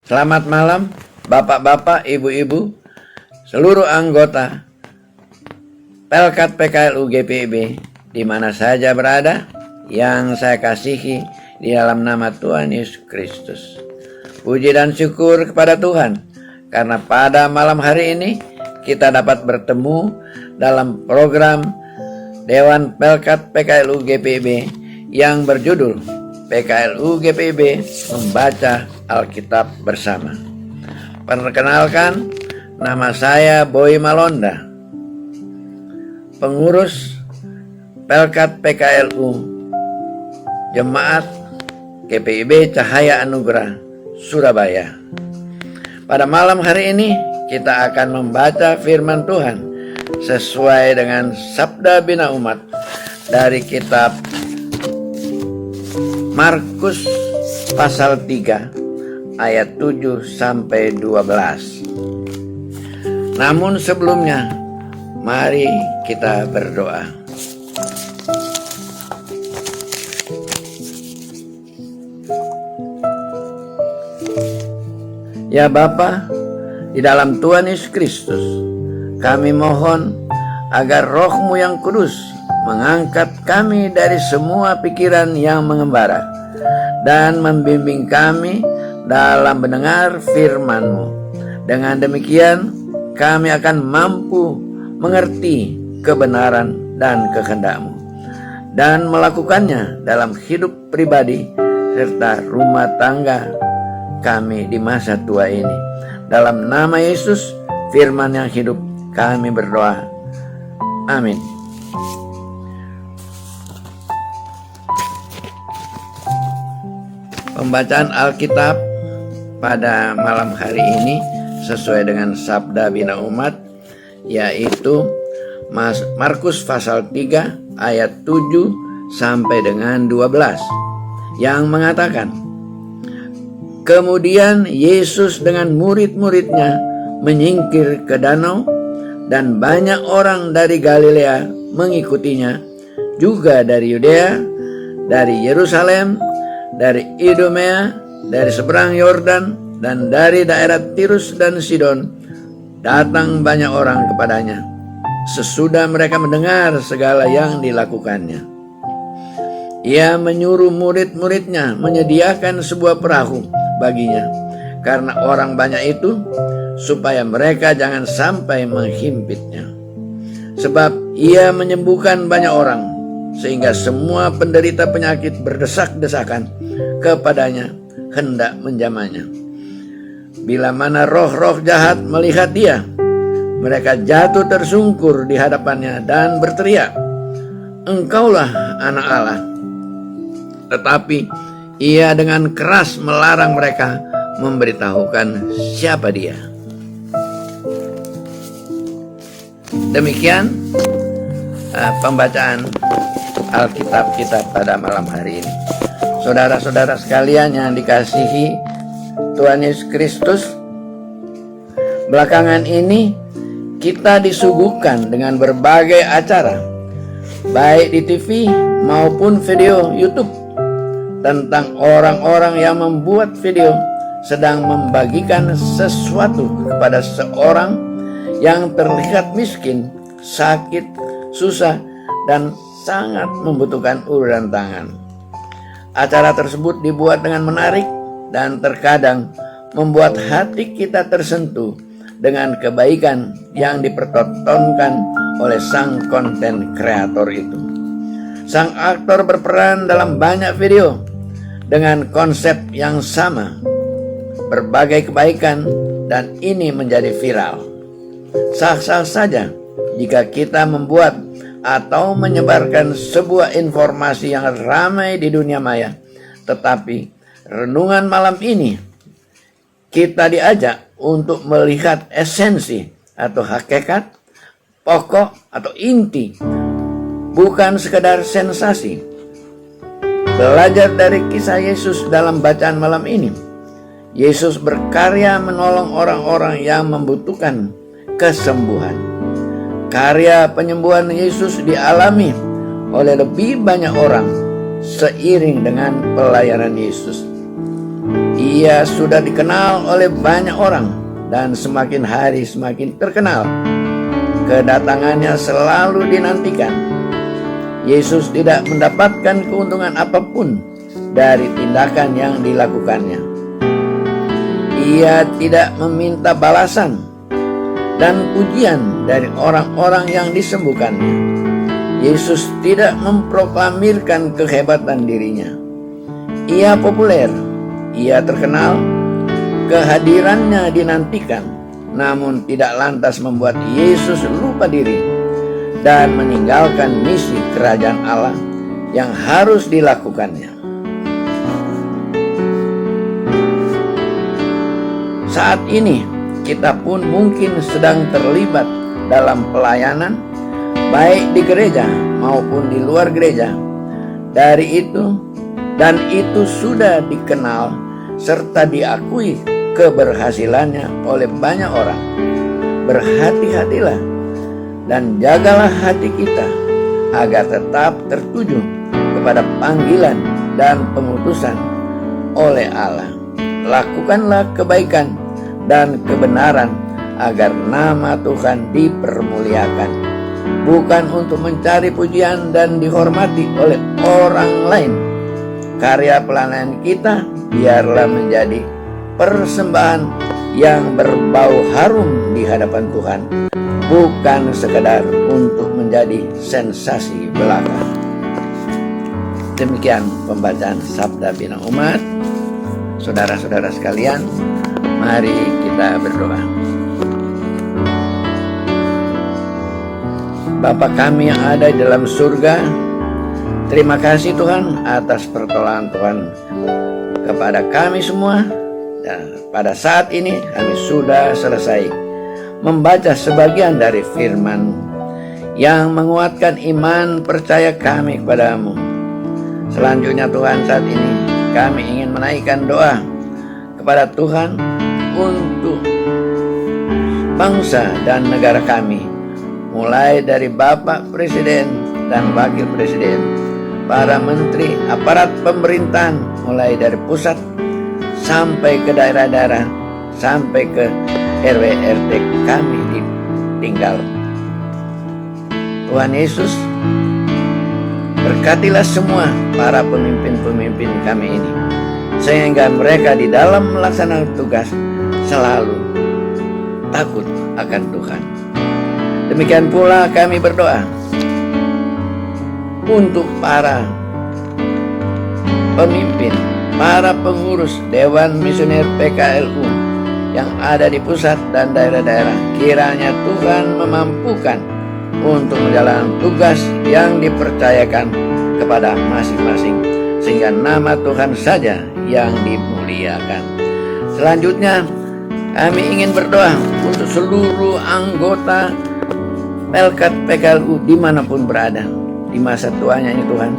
Selamat malam, Bapak-bapak, Ibu-ibu, seluruh anggota Pelkat PKLU GPIB di mana saja berada, yang saya kasihi di dalam nama Tuhan Yesus Kristus. Puji dan syukur kepada Tuhan, karena pada malam hari ini kita dapat bertemu dalam program Dewan Pelkat PKLU GPIB yang berjudul PKLU GPIB membaca Alkitab bersama. Perkenalkan, nama saya Boy Malonda, pengurus Pelkat PKLU Jemaat GPIB Cahaya Anugerah Surabaya. Pada malam hari ini kita akan membaca firman Tuhan sesuai dengan Sabda Bina Umat dari kitab Markus pasal 3 ayat 7 sampai 12. Namun sebelumnya, mari kita berdoa. Ya Bapa, di dalam Tuhan Yesus Kristus, kami mohon agar Roh-Mu yang kudus mengangkat kami dari semua pikiran yang mengembara dan membimbing kami dalam mendengar firman-Mu. Dengan demikian, kami akan mampu mengerti kebenaran dan kehendak-Mu dan melakukannya dalam hidup pribadi serta rumah tangga kami di masa tua ini. Dalam nama Yesus, firman yang hidup, kami berdoa. Amin. Pembacaan Alkitab pada malam hari ini sesuai dengan Sabda Bina Umat, yaitu Markus pasal 3 ayat 7 sampai dengan 12, yang mengatakan, kemudian Yesus dengan murid-muridnya menyingkir ke danau, dan banyak orang dari Galilea mengikutinya, juga dari Yudea, dari Yerusalem, dari Idumea, dari seberang Yordan, dan dari daerah Tirus dan Sidon. Datang banyak orang kepadanya sesudah mereka mendengar segala yang dilakukannya. Ia menyuruh murid-muridnya menyediakan sebuah perahu baginya karena orang banyak itu, supaya mereka jangan sampai menghimpitnya. Sebab ia menyembuhkan banyak orang, sehingga semua penderita penyakit berdesak-desakan kepadanya hendak menjamahnya. Bila mana roh-roh jahat melihat dia, mereka jatuh tersungkur di hadapannya dan berteriak, "Engkaulah Anak Allah." Tetapi ia dengan keras melarang mereka memberitahukan siapa dia. Demikian pembacaan Alkitab kita pada malam hari ini. Saudara-saudara sekalian yang dikasihi Tuhan Yesus Kristus, belakangan ini kita disuguhkan dengan berbagai acara, baik di TV maupun video YouTube, tentang orang-orang yang membuat video sedang membagikan sesuatu kepada seorang yang terlihat miskin, sakit, susah, dan sangat membutuhkan uluran tangan. Acara tersebut dibuat dengan menarik dan terkadang membuat hati kita tersentuh dengan kebaikan yang dipertontonkan oleh sang konten kreator itu. Sang aktor berperan dalam banyak video dengan konsep yang sama, berbagai kebaikan, dan ini menjadi viral. Sah-sah saja jika kita membuat atau menyebarkan sebuah informasi yang ramai di dunia maya. Tetapi renungan malam ini kita diajak untuk melihat esensi atau hakikat, pokok atau inti, bukan sekedar sensasi. Belajar dari kisah Yesus dalam bacaan malam ini. Yesus berkarya menolong orang-orang yang membutuhkan kesembuhan. Karya penyembuhan Yesus dialami oleh lebih banyak orang seiring dengan pelayanan Yesus. Ia sudah dikenal oleh banyak orang dan semakin hari semakin terkenal. Kedatangannya selalu dinantikan. Yesus tidak mendapatkan keuntungan apapun dari tindakan yang dilakukannya. Ia tidak meminta balasan dan pujian dari orang-orang yang disembuhkannya. Yesus tidak memproklamirkan kehebatan dirinya. Ia populer, ia terkenal, kehadirannya dinantikan, namun tidak lantas membuat Yesus lupa diri dan meninggalkan misi kerajaan Allah yang harus dilakukannya. Saat ini kita pun mungkin sedang terlibat dalam pelayanan, baik di gereja maupun di luar gereja. Dan itu sudah dikenal serta diakui keberhasilannya oleh banyak orang. Berhati-hatilah dan jagalah hati kita agar tetap tertuju kepada panggilan dan pengutusan oleh Allah. Lakukanlah kebaikan dan kebenaran agar nama Tuhan dipermuliakan, bukan untuk mencari pujian dan dihormati oleh orang lain. Karya pelayanan kita biarlah menjadi persembahan yang berbau harum di hadapan Tuhan, bukan sekedar untuk menjadi sensasi belaka. Demikian pembacaan Sabda Bina Umat. Saudara-saudara sekalian, mari kita berdoa. Bapa kami yang ada di dalam surga, terima kasih Tuhan atas pertolongan Tuhan kepada kami semua. Dan pada saat ini kami sudah selesai membaca sebagian dari firman yang menguatkan iman percaya kami kepadamu. Selanjutnya Tuhan, saat ini kami ingin menaikkan doa kepada Tuhan untuk bangsa dan negara kami, mulai dari Bapak Presiden dan Wakil Presiden, para menteri, aparat pemerintahan, mulai dari pusat sampai ke daerah-daerah, sampai ke RW-RT kami ditinggal. Tuhan Yesus, berkatilah semua para pemimpin-pemimpin kami ini, sehingga mereka di dalam melaksanakan tugas selalu takut akan Tuhan. Demikian pula kami berdoa untuk para pemimpin, para pengurus Dewan Misioner PKLU yang ada di pusat dan daerah-daerah. Kiranya Tuhan memampukan untuk menjalankan tugas yang dipercayakan kepada masing-masing, sehingga nama Tuhan saja yang dimuliakan. Selanjutnya kami ingin berdoa untuk seluruh anggota Pelkat PKLU dimanapun berada di masa tuanya ini. Tuhan,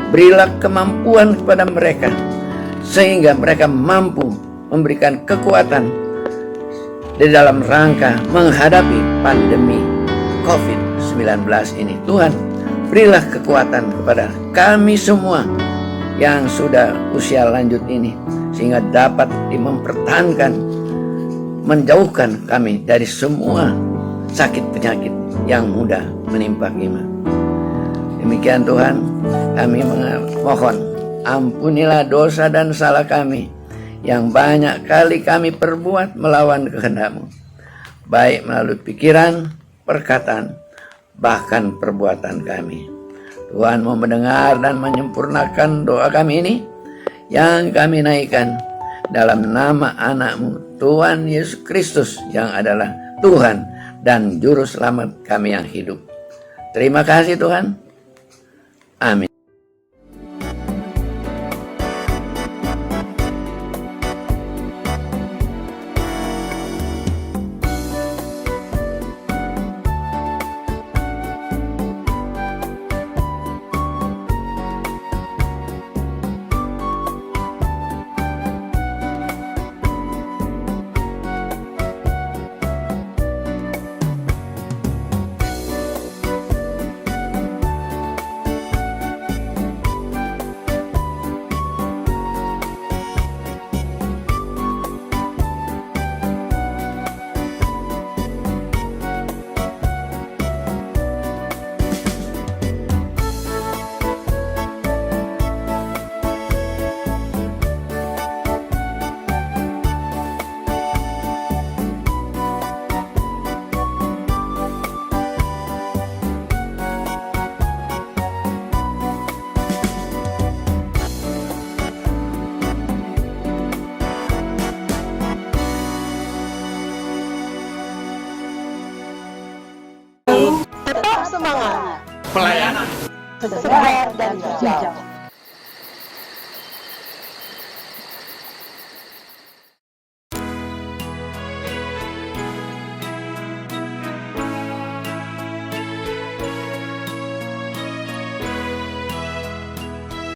berilah kemampuan kepada mereka sehingga mereka mampu memberikan kekuatan di dalam rangka menghadapi pandemi COVID-19 ini. Tuhan, berilah kekuatan kepada kami semua yang sudah usia lanjut ini, sehingga dapat mempertahankan, menjauhkan kami dari semua sakit penyakit yang mudah menimpa kita. Demikian Tuhan, kami mohon ampunilah dosa dan salah kami yang banyak kali kami perbuat melawan kehendak-Mu, baik melalui pikiran, perkataan, bahkan perbuatan kami. Tuhan mau mendengar dan menyempurnakan doa kami ini yang kami naikkan dalam nama anak-Mu, Tuhan Yesus Kristus, yang adalah Tuhan dan Juru Selamat kami yang hidup. Terima kasih Tuhan. Amin. semangat, Pelayanan segar dan hijau.